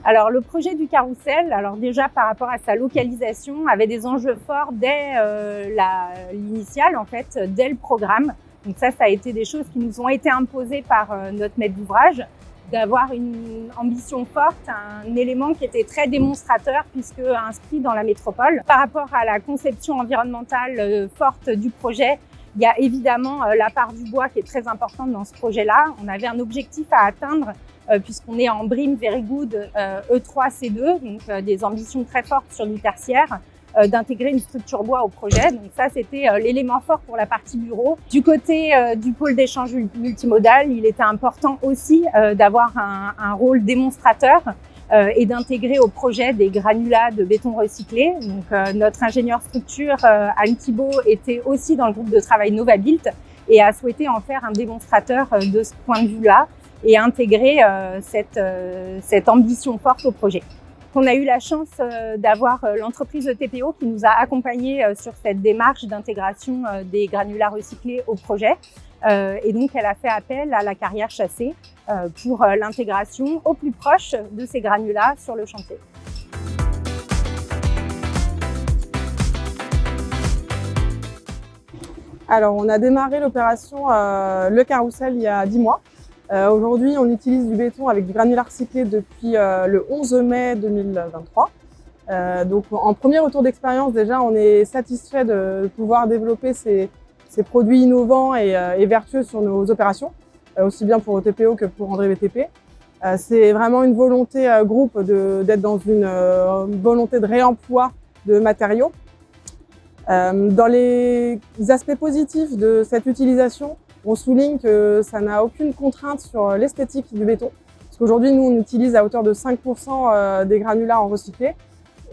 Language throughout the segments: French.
Alors le projet du carrousel, alors déjà par rapport à sa localisation, avait des enjeux forts dès l'initiale en fait, dès le programme. Donc ça a été des choses qui nous ont été imposées par notre maître d'ouvrage, d'avoir une ambition forte, un élément qui était très démonstrateur puisque inscrit dans la métropole. Par rapport à la conception environnementale forte du projet, il y a évidemment la part du bois qui est très importante dans ce projet-là. On avait un objectif à atteindre puisqu'on est en BREEAM Very Good E3C2, donc des ambitions très fortes sur du tertiaire, d'intégrer une structure bois au projet. Donc ça, c'était l'élément fort pour la partie bureau. Du côté du pôle d'échange multimodal, il était important aussi d'avoir un rôle démonstrateur et d'intégrer au projet des granulats de béton recyclé. Donc notre ingénieur structure, Anne Thibault, était aussi dans le groupe de travail Novabuilt et a souhaité en faire un démonstrateur de ce point de vue-là et intégrer cette ambition forte au projet. On a eu la chance d'avoir l'entreprise TPO qui nous a accompagnés sur cette démarche d'intégration des granulats recyclés au projet. Et donc, elle a fait appel à la carrière chassée pour l'intégration au plus proche de ces granulats sur le chantier. Alors, on a démarré l'opération Le Carrousel il y a 10 mois. Aujourd'hui, on utilise du béton avec du granulat recyclé depuis le 11 mai 2023. Donc, en premier retour d'expérience, déjà, on est satisfait de pouvoir développer ces produits innovants et vertueux sur nos opérations, aussi bien pour TPO que pour André BTP. C'est vraiment une volonté groupe d'être dans une volonté de réemploi de matériaux. Dans les aspects positifs de cette utilisation, on souligne que ça n'a aucune contrainte sur l'esthétique du béton. Parce qu'aujourd'hui, nous, on utilise à hauteur de 5% des granulats en recyclé.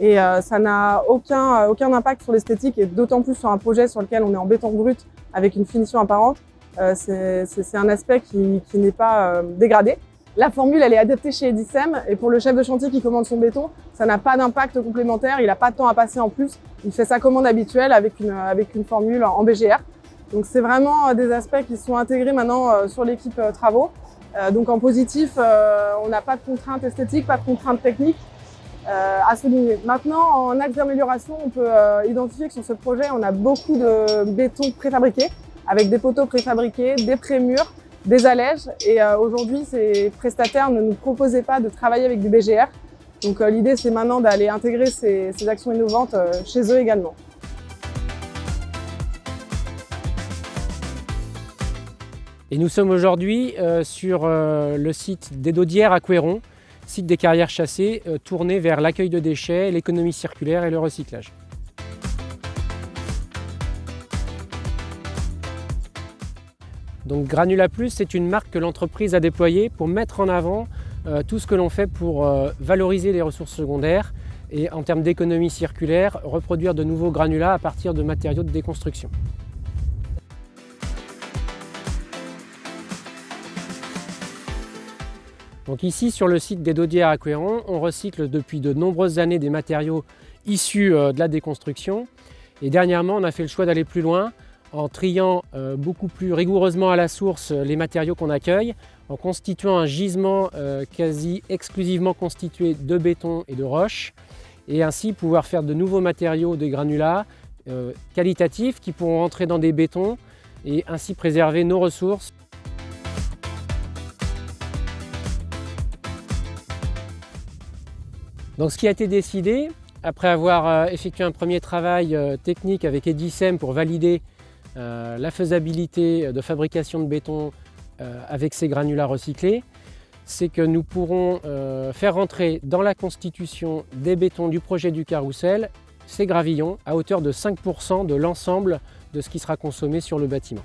Et ça n'a aucun impact sur l'esthétique, et d'autant plus sur un projet sur lequel on est en béton brut avec une finition apparente. C'est un aspect qui n'est pas dégradé. La formule, elle est adaptée chez Edicem, et pour le chef de chantier qui commande son béton, ça n'a pas d'impact complémentaire, il n'a pas de temps à passer en plus. Il fait sa commande habituelle avec une formule en BGR. Donc c'est vraiment des aspects qui sont intégrés maintenant sur l'équipe travaux. Donc en positif, on n'a pas de contraintes esthétiques, pas de contraintes techniques à souligner. Maintenant, en axe d'amélioration, on peut identifier que sur ce projet, on a beaucoup de béton préfabriqué, avec des poteaux préfabriqués, des prémurs, des allèges. Et aujourd'hui, ces prestataires ne nous proposaient pas de travailler avec du BGR. Donc l'idée, c'est maintenant d'aller intégrer ces actions innovantes chez eux également. Et nous sommes aujourd'hui sur le site des Daudières à Couéron, site des carrières chassées, tourné vers l'accueil de déchets, l'économie circulaire et le recyclage. Donc Granula Plus, c'est une marque que l'entreprise a déployée pour mettre en avant tout ce que l'on fait pour valoriser les ressources secondaires et en termes d'économie circulaire, reproduire de nouveaux granulats à partir de matériaux de déconstruction. Donc ici, sur le site des Daudières à Couéron, on recycle depuis de nombreuses années des matériaux issus de la déconstruction. Et dernièrement, on a fait le choix d'aller plus loin en triant beaucoup plus rigoureusement à la source les matériaux qu'on accueille, en constituant un gisement quasi exclusivement constitué de béton et de roches, et ainsi pouvoir faire de nouveaux matériaux, des granulats qualitatifs qui pourront entrer dans des bétons et ainsi préserver nos ressources. Donc ce qui a été décidé, après avoir effectué un premier travail technique avec Edicem pour valider la faisabilité de fabrication de béton avec ces granulats recyclés, c'est que nous pourrons faire rentrer dans la constitution des bétons du projet du carrousel ces gravillons à hauteur de 5% de l'ensemble de ce qui sera consommé sur le bâtiment.